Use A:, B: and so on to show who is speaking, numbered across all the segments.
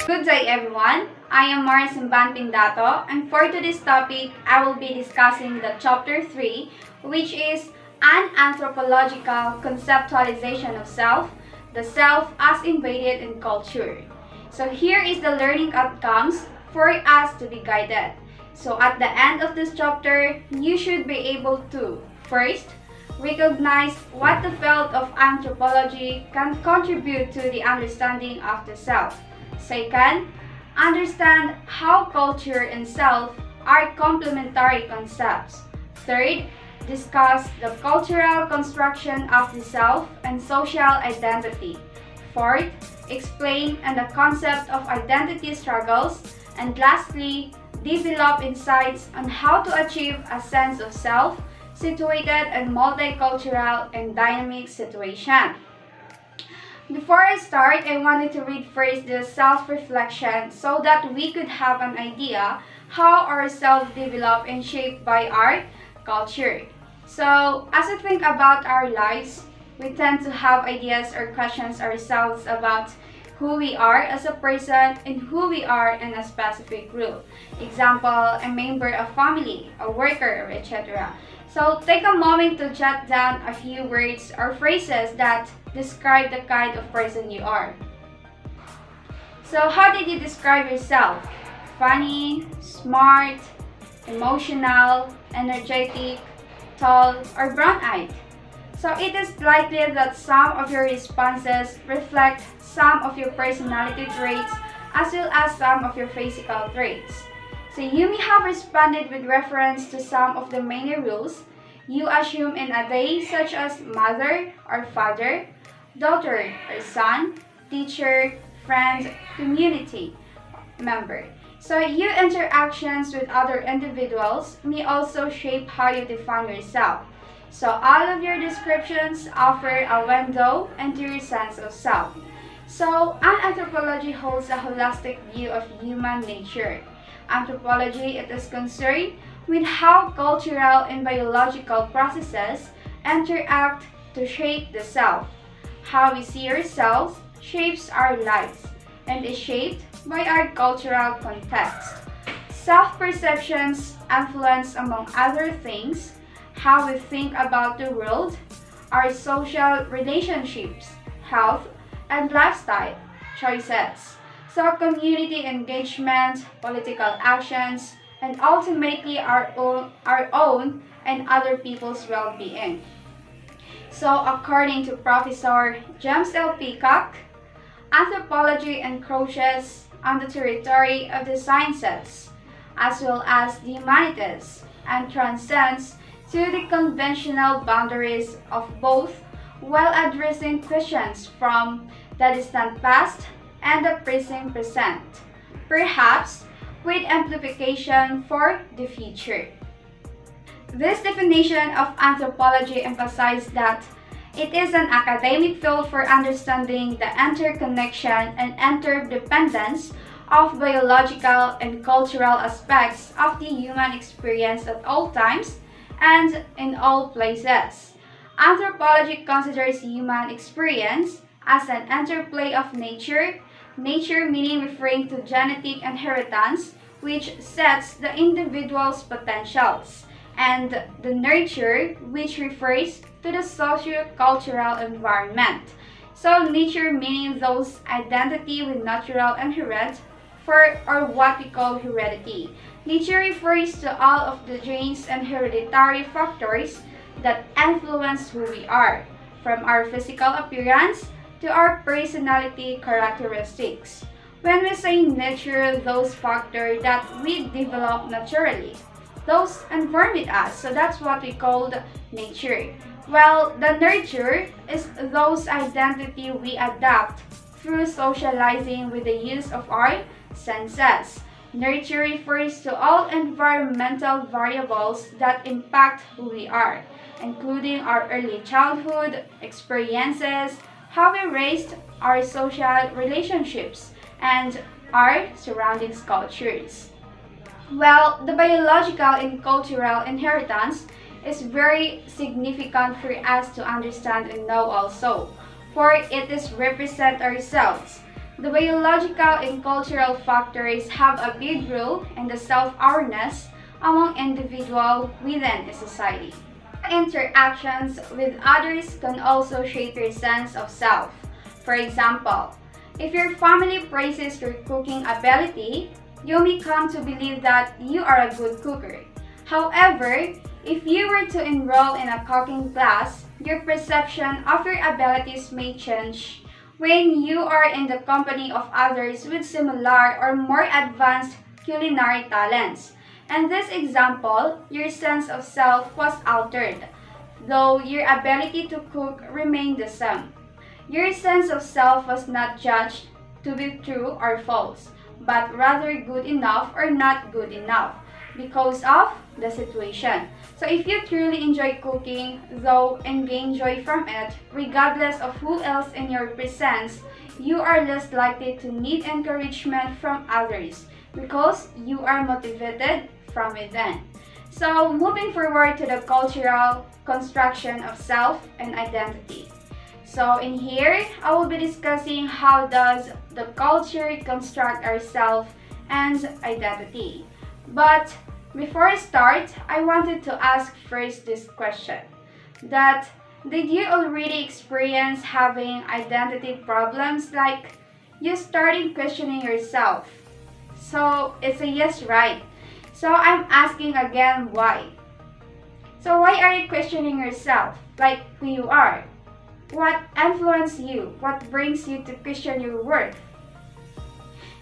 A: Good day everyone, I am Maira Pendatu, and for today's topic, I will be discussing the chapter 3, which is an anthropological conceptualization of self, the self as embedded in culture. So here is the learning outcomes for us to be guided. So at the end of this chapter, you should be able to, first, recognize what the field of anthropology can contribute to the understanding of the self. Second, understand how culture and self are complementary concepts. Third, discuss the cultural construction of the self and social identity. Fourth, explain the concept of identity struggles. And lastly, develop insights on how to achieve a sense of self situated in multicultural and dynamic situation. Before I start, I wanted to read first the self-reflection so that we could have an idea how our self develop and shaped by our culture. So, as we think about our lives, we tend to have ideas or questions ourselves about who we are as a person and who we are in a specific group. Example, a member of family, a worker, etc. So take a moment to jot down a few words or phrases that describe the kind of person you are. So how did you describe yourself? Funny, smart, emotional, energetic, tall, or brown-eyed? So it is likely that some of your responses reflect some of your personality traits as well as some of your physical traits. So you may have responded with reference to some of the many rules you assume in a day, such as mother or father, daughter or son, teacher, friend, community member. So your interactions with other individuals may also shape how you define yourself. So all of your descriptions offer a window into your sense of self. So anthropology holds a holistic view of human nature. Anthropology is concerned with how cultural and biological processes interact to shape the self. How we see ourselves shapes our lives and is shaped by our cultural context. Self-perceptions influence, among other things, how we think about the world, our social relationships, health, and lifestyle choices. So community engagement, political actions, and ultimately our own and other people's well-being. So according to Professor James L. Peacock, anthropology encroaches on the territory of the sciences as well as the humanities and transcends to the conventional boundaries of both while addressing questions from the distant past and the present present, perhaps with amplification for the future. This definition of anthropology emphasizes that it is an academic field for understanding the interconnection and interdependence of biological and cultural aspects of the human experience at all times and in all places. Anthropology considers human experience as an interplay of nature meaning referring to genetic inheritance, which sets the individual's potentials, and the nurture, which refers to the socio-cultural environment. So nature meaning those identity with natural inherent or what we call heredity. Nature refers to all of the genes and hereditary factors that influence who we are, from our physical appearance to our personality characteristics. When we say nature, those factors that we develop naturally, those inform with us, so that's what we call nature. Well, the nurture is those identity we adapt through socializing with the use of our senses. Nurture refers to all environmental variables that impact who we are, including our early childhood experiences, how we raised our social relationships, and our surroundings cultures. Well, the biological and cultural inheritance is very significant for us to understand and know also, for it is represent ourselves. The biological and cultural factors have a big role in the self-awareness among individuals within a society. Interactions with others can also shape your sense of self. For example, if your family praises your cooking ability, you may come to believe that you are a good cooker. However, if you were to enroll in a cooking class, your perception of your abilities may change when you are in the company of others with similar or more advanced culinary talents. In this example, your sense of self was altered, though your ability to cook remained the same. Your sense of self was not judged to be true or false, but rather good enough or not good enough because of the situation. So if you truly enjoy cooking, though, and gain joy from it, regardless of who else in your presence, you are less likely to need encouragement from others because you are motivated from within. So moving forward to the cultural construction of self and identity. So in here, I will be discussing how does the culture construct our self and identity. But before I start, I wanted to ask first this question. That did you already experience having identity problems, like you starting questioning yourself? So it's a yes, right? So I'm asking again, why? So why are you questioning yourself, like who you are? What influences you? What brings you to question your worth?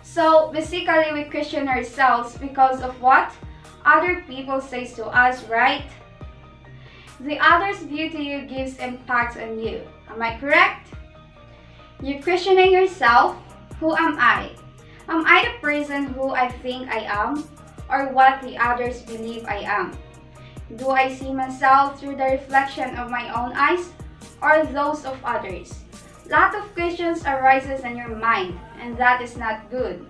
A: So basically, we question ourselves because of what other people say to us, right? The other's view to you gives impact on you. Am I correct? You're questioning yourself. Who am I? Am I the person who I think I am, or what the others believe I am? Do I see myself through the reflection of my own eyes or those of others? Lot of questions arises in your mind, and that is not good.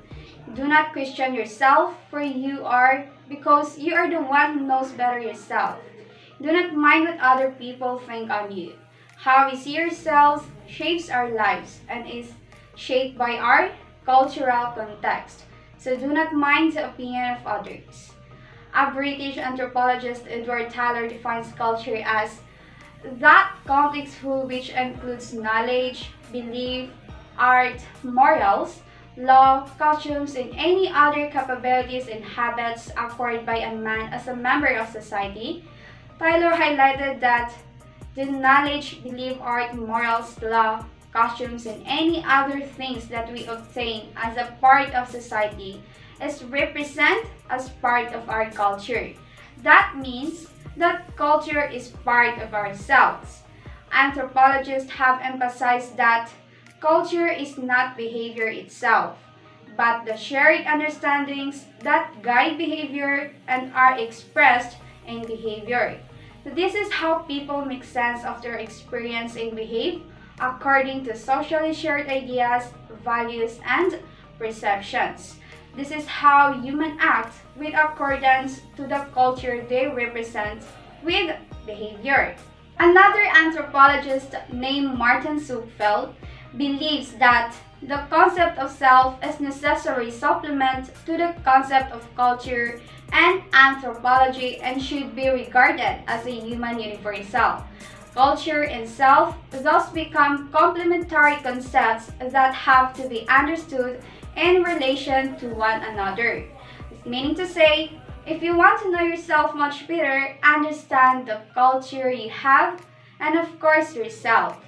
A: Do not question yourself, for you are, because you are the one who knows better yourself. Do not mind what other people think on you. How we see ourselves shapes our lives and is shaped by our cultural context. So do not mind the opinion of others. A British anthropologist, Edward Tyler, defines culture as that complex whole which includes knowledge, belief, art, morals, law, customs, and any other capabilities and habits acquired by a man as a member of society. Tyler highlighted that the knowledge, belief, art, morals, law, costumes, and any other things that we obtain as a part of society is represented as part of our culture. That means that culture is part of ourselves. Anthropologists have emphasized that culture is not behavior itself, but the shared understandings that guide behavior and are expressed in behavior. This is how people make sense of their experience and behave according to socially shared ideas, values, and perceptions. This is how humans act with accordance to the culture they represent with behavior. Another anthropologist named Martin Sugfeld believes that the concept of self is necessary supplement to the concept of culture and anthropology and should be regarded as a human universal. Culture and self thus become complementary concepts that have to be understood in relation to one another. Meaning to say, if you want to know yourself much better, understand the culture you have and of course yourself.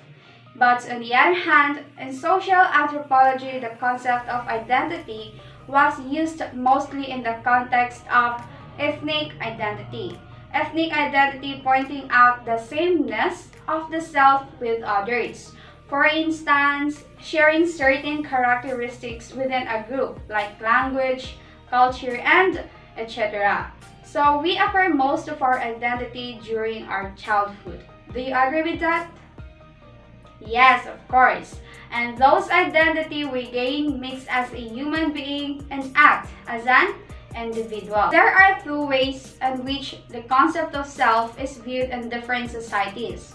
A: But on the other hand, in social anthropology, the concept of identity was used mostly in the context of ethnic identity. Ethnic identity pointing out the sameness of the self with others. For instance, sharing certain characteristics within a group like language, culture, and etc. So we acquire most of our identity during our childhood. Do you agree with that? Yes, of course. And those identity we gain makes us a human being and act as an individual. There are two ways in which the concept of self is viewed in different societies.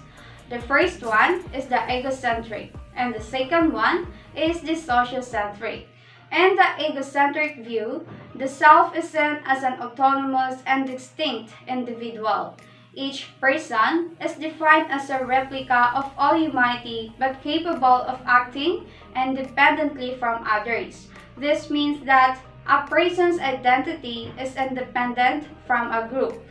A: The first one is the egocentric, And the second one is the sociocentric. In the egocentric view, the self is seen as an autonomous and distinct individual. Each person is defined as a replica of all humanity but capable of acting independently from others. This means that a person's identity is independent from a group.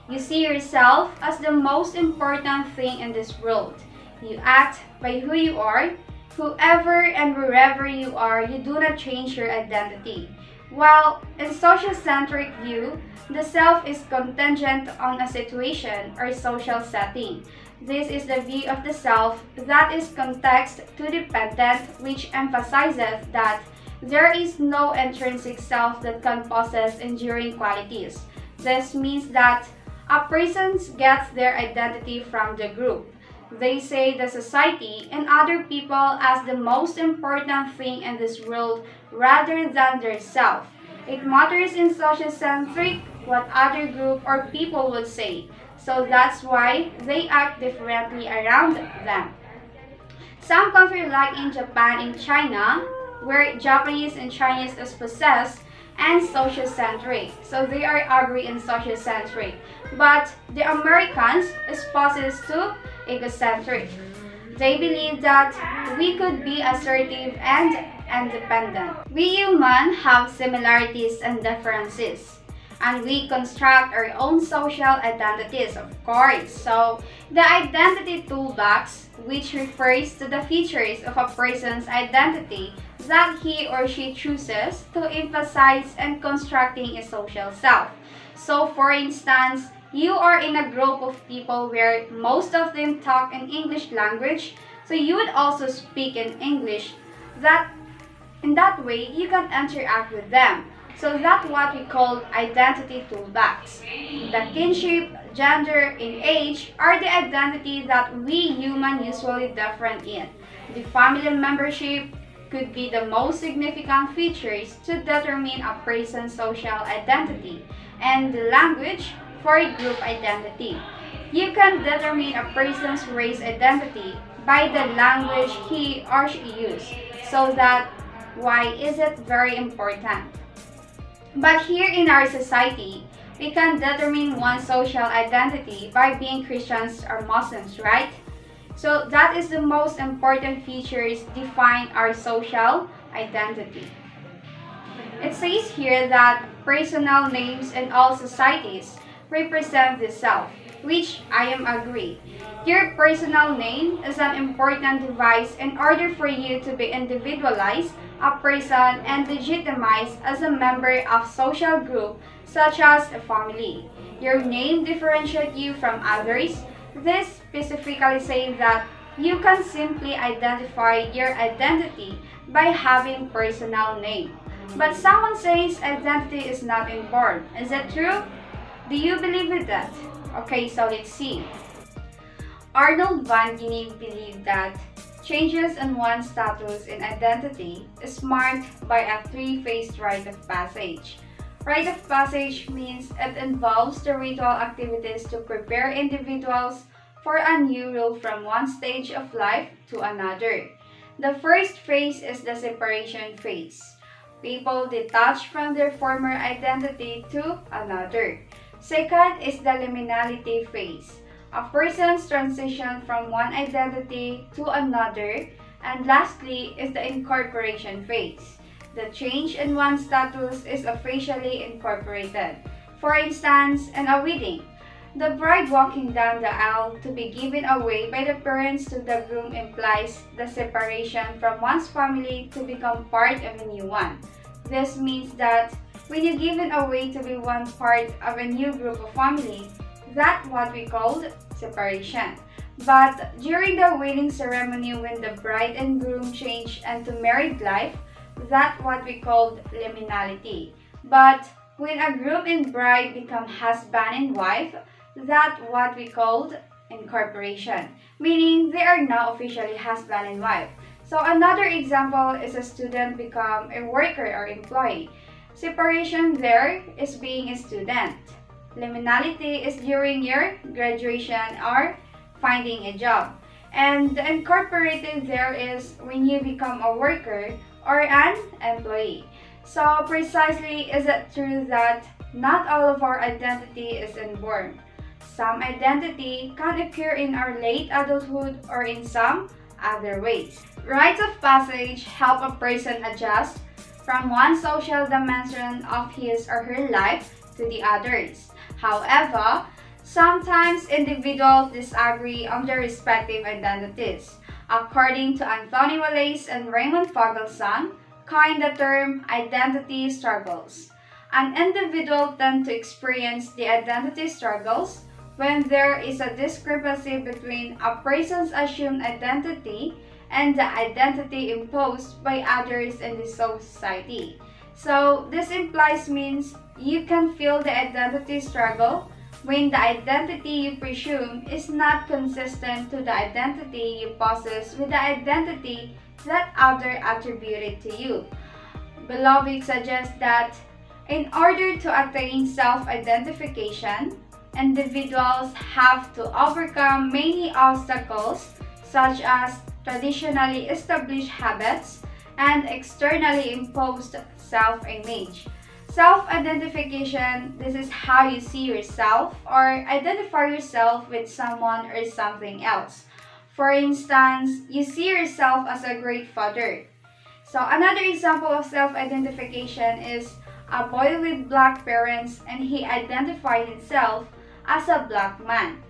A: You see yourself as the most important thing in this world. You act by who you are. Whoever and wherever you are, you do not change your identity. While in sociocentric view, the self is contingent on a situation or social setting. This is the view of the self that is context-dependent, which emphasizes that there is no intrinsic self that can possess enduring qualities. This means that a person gets their identity from the group. They say the society and other people as the most important thing in this world rather than their self. It matters in sociocentric what other group or people would say, so that's why they act differently around them. Some countries like in Japan and China, where Japanese and Chinese is possessed, and sociocentric. So they are agree in sociocentric. But the Americans is possessed to egocentric. They believe that we could be assertive and independent. We humans have similarities and differences, and we construct our own social identities, of course. So the identity toolbox, which refers to the features of a person's identity that he or she chooses to emphasize in constructing a social self. So for instance, you are in a group of people where most of them talk in English language, so you would also speak in English. In that way, you can interact with them. So that's what we call identity toolbox. The kinship, gender, and age are the identity that we humans usually different in. The family membership could be the most significant features to determine a person's social identity, and the language for a group identity. You can determine a person's race identity by the language he or she uses. So that why is it very important? But here in our society, we can determine one's social identity by being Christians or Muslims, right? So that is the most important features define our social identity. It says here that personal names in all societies represent the self, which I am agree. Your personal name is an important device in order for you to be individualized, a person, and legitimized as a member of social group such as a family. Your name differentiates you from others. This specifically says that you can simply identify your identity by having personal name. But someone says identity is not important. Is that true? Do you believe in that? Okay, so let's see. Arnold van Gennep believed that changes in one's status and identity is marked by a three-phase rite of passage. Rite of passage means it involves the ritual activities to prepare individuals for a new role from one stage of life to another. The first phase is the separation phase. People detach from their former identity to another. Second is the liminality phase. A person's transition from one identity to another. And lastly is the incorporation phase. The change in one's status is officially incorporated. For instance, in a wedding, the bride walking down the aisle to be given away by the parents to the groom implies the separation from one's family to become part of a new one. This means that when you're given away to be one part of a new group of family, that's what we call separation. But during the wedding ceremony, when the bride and groom change into married life, that's what we call liminality. But when a groom and bride become husband and wife, that's what we called incorporation, meaning they are now officially husband and wife. So another example is a student become a worker or employee. Separation there is being a student. Liminality is during your graduation or finding a job. And the incorporated there is when you become a worker or an employee. So precisely is it true that not all of our identity is inborn. Some identity can appear in our late adulthood or in some other ways. Rites of passage help a person adjust from one social dimension of his or her life to the others. However, sometimes individuals disagree on their respective identities. According to Anthony Wallace and Raymond Fogelson, coined the term identity struggles. An individual tends to experience the identity struggles when there is a discrepancy between a person's assumed identity and the identity imposed by others in the society. So this implies means you can feel the identity struggle when the identity you presume is not consistent to the identity you possess with the identity that others attributed to you. Beloved suggests that in order to attain self-identification, individuals have to overcome many obstacles such as traditionally established habits and externally imposed self-image. Self-identification, this is how you see yourself or identify yourself with someone or something else. For instance, you see yourself as a great father. So another example of self-identification is a boy with black parents and he identified himself as a black man.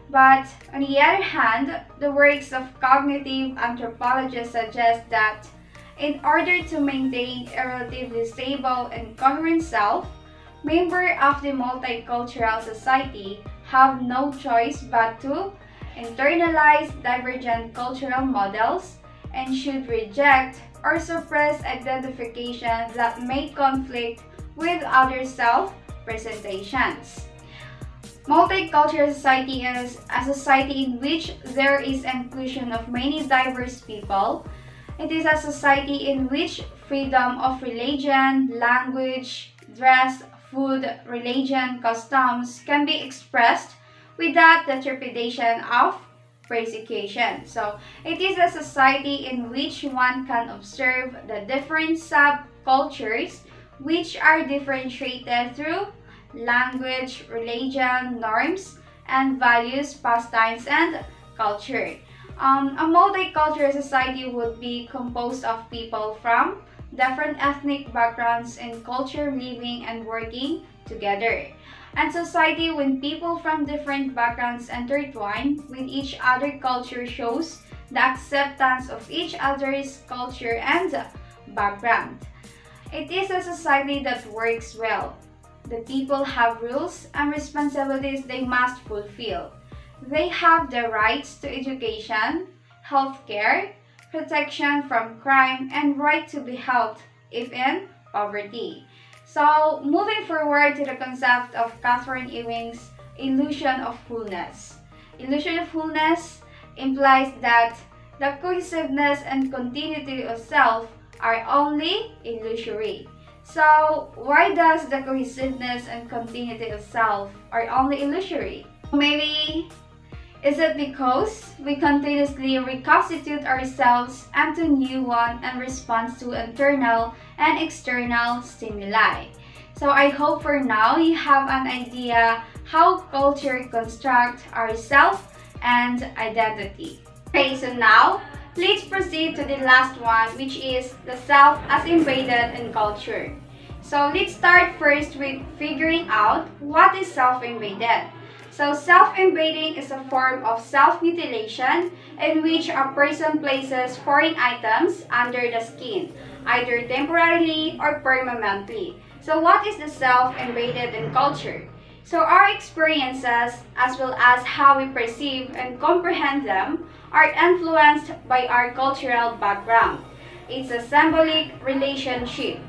A: But on the other hand, the works of cognitive anthropologists suggest that in order to maintain a relatively stable and coherent self, members of the multicultural society have no choice but to internalize divergent cultural models and should reject or suppress identification that may conflict with other self-presentations. Multicultural society is a society in which there is inclusion of many diverse people. It is a society in which freedom of religion, language, dress, food, religion, customs can be expressed without the trepidation of persecution. So, it is a society in which one can observe the different subcultures which are differentiated through language, religion, norms, and values, pastimes, and culture. A multicultural society would be composed of people from different ethnic backgrounds and culture living and working together. And society when people from different backgrounds intertwine with each other culture shows the acceptance of each other's culture and background. It is a society that works well. The people have rules and responsibilities they must fulfill. They have the rights to education, healthcare, protection from crime, and right to be helped if in poverty. So, moving forward to the concept of Catherine Ewing's illusion of wholeness. Illusion of wholeness implies that the cohesiveness and continuity of self are only illusory. So, why does the cohesiveness and continuity of self are only illusory? Maybe is it because we continuously reconstitute ourselves into new one in response to internal and external stimuli? So I hope for now you have an idea how culture constructs our self and identity. Okay, so now let's proceed to the last one, which is the self as embedded in culture. So let's start first with figuring out what is self-embedded. So self-embedding is a form of self-mutilation in which a person places foreign items under the skin, either temporarily or permanently. So what is the self-embedded in culture? So our experiences, as well as how we perceive and comprehend them, are influenced by our cultural background. It's a symbolic relationship.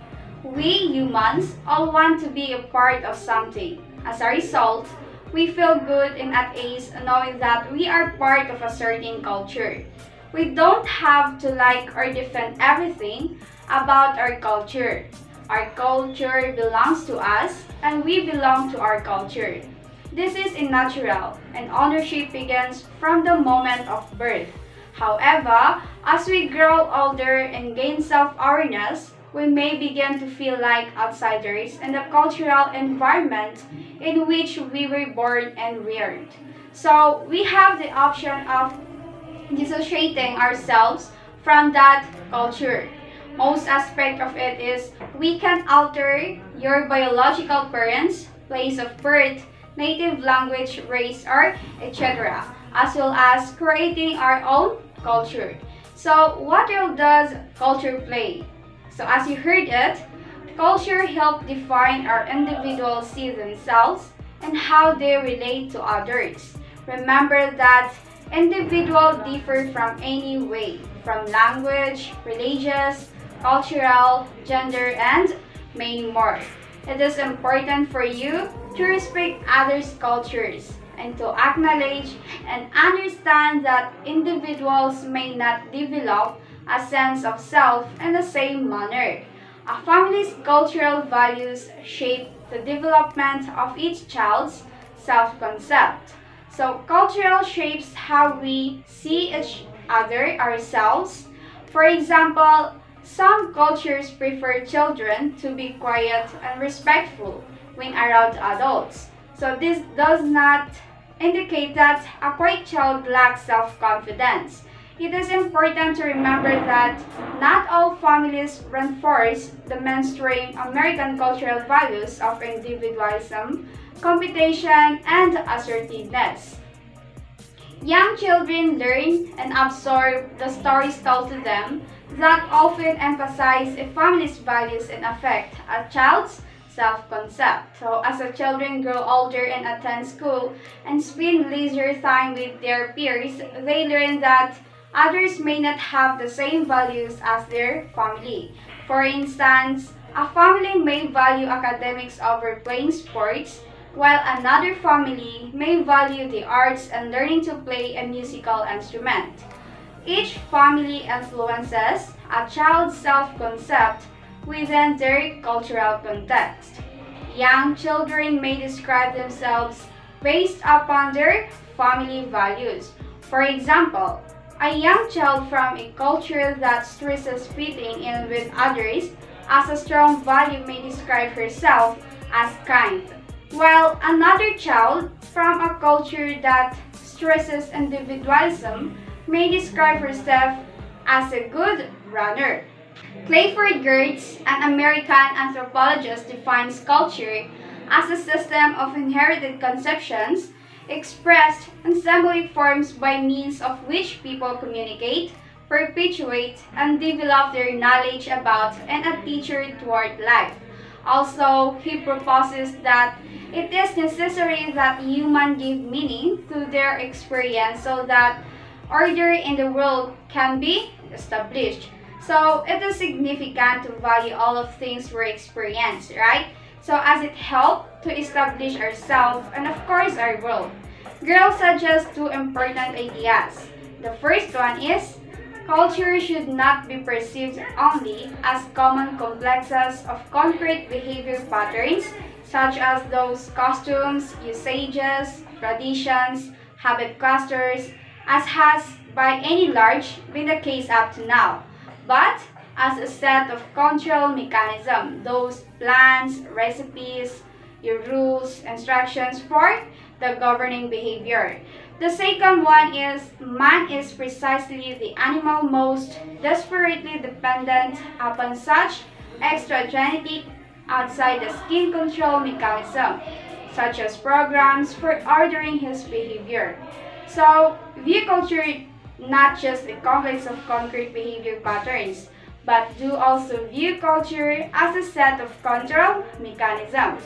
A: We humans all want to be a part of something. As a result, we feel good and at ease knowing that we are part of a certain culture. We don't have to like or defend everything about our culture. Our culture belongs to us and we belong to our culture. This is natural and ownership begins from the moment of birth. However, as we grow older and gain self-awareness, we may begin to feel like outsiders in the cultural environment in which we were born and reared. So we have the option of dissociating ourselves from that culture. Most aspect of it is we can alter your biological parents, place of birth, native language, race, or etc., as well as creating our own culture. So what role does culture play? So as you heard it, culture helps define our individuals see themselves and how they relate to others. Remember that individuals differ from any way, from language, religious, cultural, gender, and many more. It is important for you to respect others' cultures and to acknowledge and understand that individuals may not develop a sense of self in the same manner. A family's cultural values shape the development of each child's self-concept. So cultural shapes how we see each other, ourselves. For example, some cultures prefer children to be quiet and respectful when around adults. So this does not indicate that a quiet child lacks self-confidence. It is important to remember that not all families reinforce the mainstream American cultural values of individualism, competition, and assertiveness. Young children learn and absorb the stories told to them that often emphasize a family's values and affect a child's self-concept. So as the children grow older and attend school and spend leisure time with their peers, they learn that others may not have the same values as their family. For instance, a family may value academics over playing sports, while another family may value the arts and learning to play a musical instrument. Each family influences a child's self-concept within their cultural context. Young children may describe themselves based upon their family values. For example, a young child from a culture that stresses fitting in with others as a strong value may describe herself as kind, while another child from a culture that stresses individualism may describe herself as a good runner. Clayford Gertz, an American anthropologist, defines culture as a system of inherited conceptions expressed in symbolic forms by means of which people communicate, perpetuate, and develop their knowledge about and attitude toward life. Also, he proposes that it is necessary that humans give meaning to their experience so that order in the world can be established. So it is significant to value all of things we experience, right? So as it helps to establish ourselves and of course our world. Girls suggest two important ideas. The first one is culture should not be perceived only as common complexes of concrete behavior patterns such as those costumes, usages, traditions, habit clusters, as has by any large been the case up to now, but as a set of control mechanisms, those plans, recipes, your rules, instructions for the governing behavior. The second one is man is precisely the animal most desperately dependent upon such extragenetic outside the skin control mechanism, such as programs for ordering his behavior. So, view culture not just a complex of concrete behavior patterns, but do also view culture as a set of control mechanisms.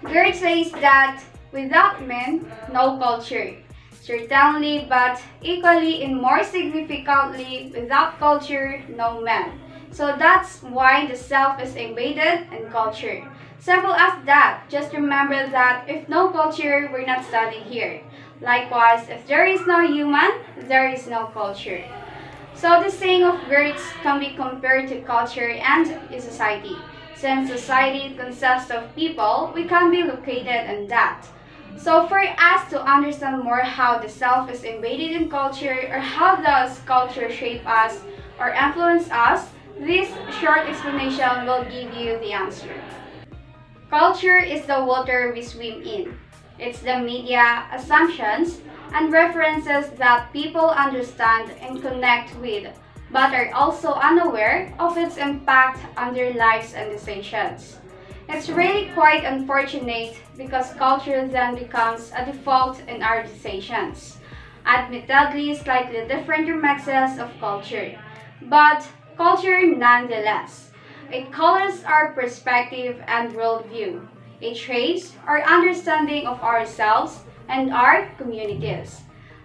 A: Gerd says that without men, no culture. Certainly, but equally and more significantly, without culture, no man. So that's why the self is embedded in culture. Simple as that. Just remember that if no culture, we're not standing here. Likewise, if there is no human, there is no culture. So the saying of Gertz can be compared to culture and society. Since society consists of people, we can be located in that. So for us to understand more how the self is embedded in culture, or how does culture shape us or influence us, this short explanation will give you the answer. Culture is the water we swim in. It's the media, assumptions, and references that people understand and connect with, but are also unaware of its impact on their lives and decisions. It's really quite unfortunate because culture then becomes a default in our decisions. Admittedly, slightly different remixes of culture, but culture nonetheless. It colors our perspective and worldview. It shapes our understanding of ourselves and our communities.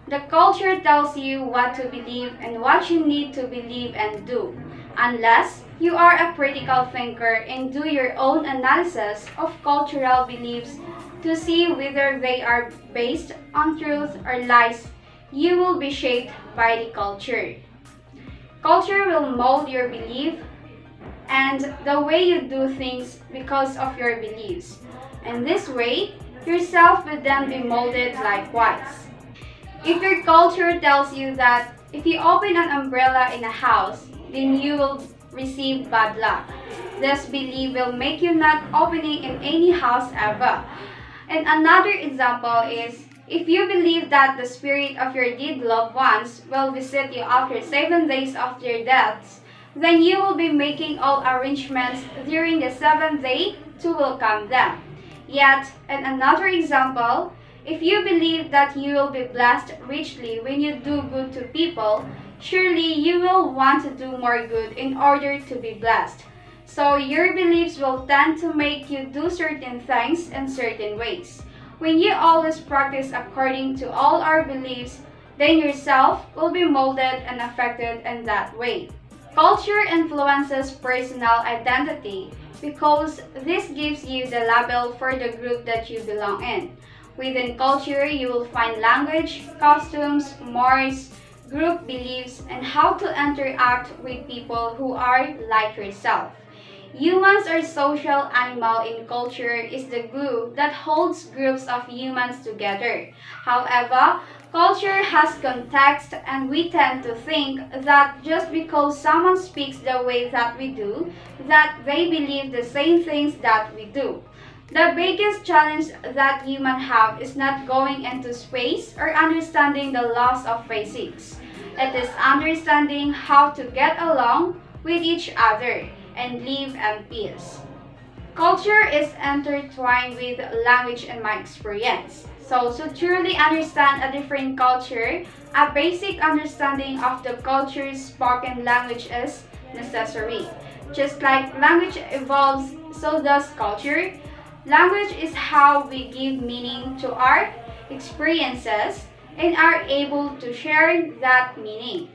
A: The culture tells you what to believe and what you need to believe and do, unless you are a critical thinker and do your own analysis of cultural beliefs to see whether they are based on truth or lies. You will be shaped by the culture. Culture will mold your belief and the way you do things because of your beliefs. And this way, yourself will then be molded likewise. If your culture tells you that if you open an umbrella in a house, then you will receive bad luck, this belief will make you not opening in any house ever. And another example is, if you believe that the spirit of your dead loved ones will visit you after 7 days of their deaths, then you will be making all arrangements during the 7th day to welcome them. Yet, in another example, if you believe that you will be blessed richly when you do good to people, surely you will want to do more good in order to be blessed. So your beliefs will tend to make you do certain things in certain ways. When you always practice according to all our beliefs, then yourself will be molded and affected in that way. Culture influences personal identity because this gives you the label for the group that you belong in. Within culture, you will find language, costumes, mores, group beliefs, and how to interact with people who are like yourself. Humans are social animal in culture is the glue that holds groups of humans together. However, culture has context and we tend to think that just because someone speaks the way that we do, that they believe the same things that we do. The biggest challenge that humans have is not going into space or understanding the laws of physics. It is understanding how to get along with each other and live in peace. Culture is intertwined with language in my experience. So to truly understand a different culture, a basic understanding of the culture's spoken language is necessary. Just like language evolves, so does culture. Language is how we give meaning to our experiences and are able to share that meaning.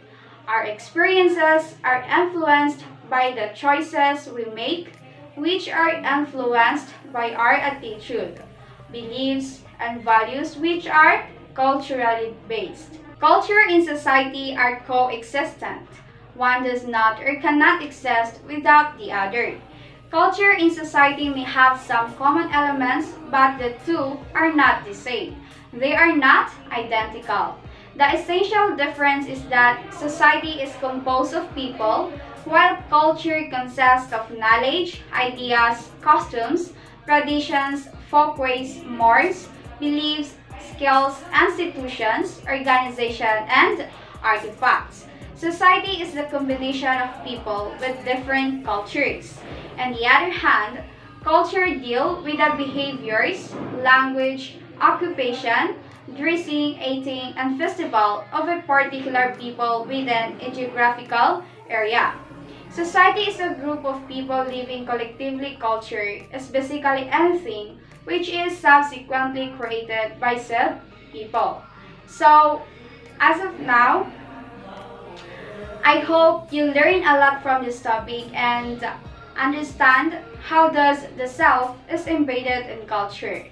A: Our experiences are influenced by the choices we make, which are influenced by our attitude, beliefs, and values, which are culturally based. Culture and society are coexistent. One does not or cannot exist without the other. Culture and society may have some common elements, but the two are not the same. They are not identical. The essential difference is that society is composed of people, while culture consists of knowledge, ideas, costumes, traditions, folkways, mores, beliefs, skills, institutions, organization, and artifacts. Society is the combination of people with different cultures. On the other hand, culture deals with the behaviors, language, occupation, dressing, eating, and festival of a particular people within a geographical area. Society is a group of people living collectively. Culture is basically anything which is subsequently created by said people. So, as of now, I hope you learn a lot from this topic and understand how does the self is embedded in culture.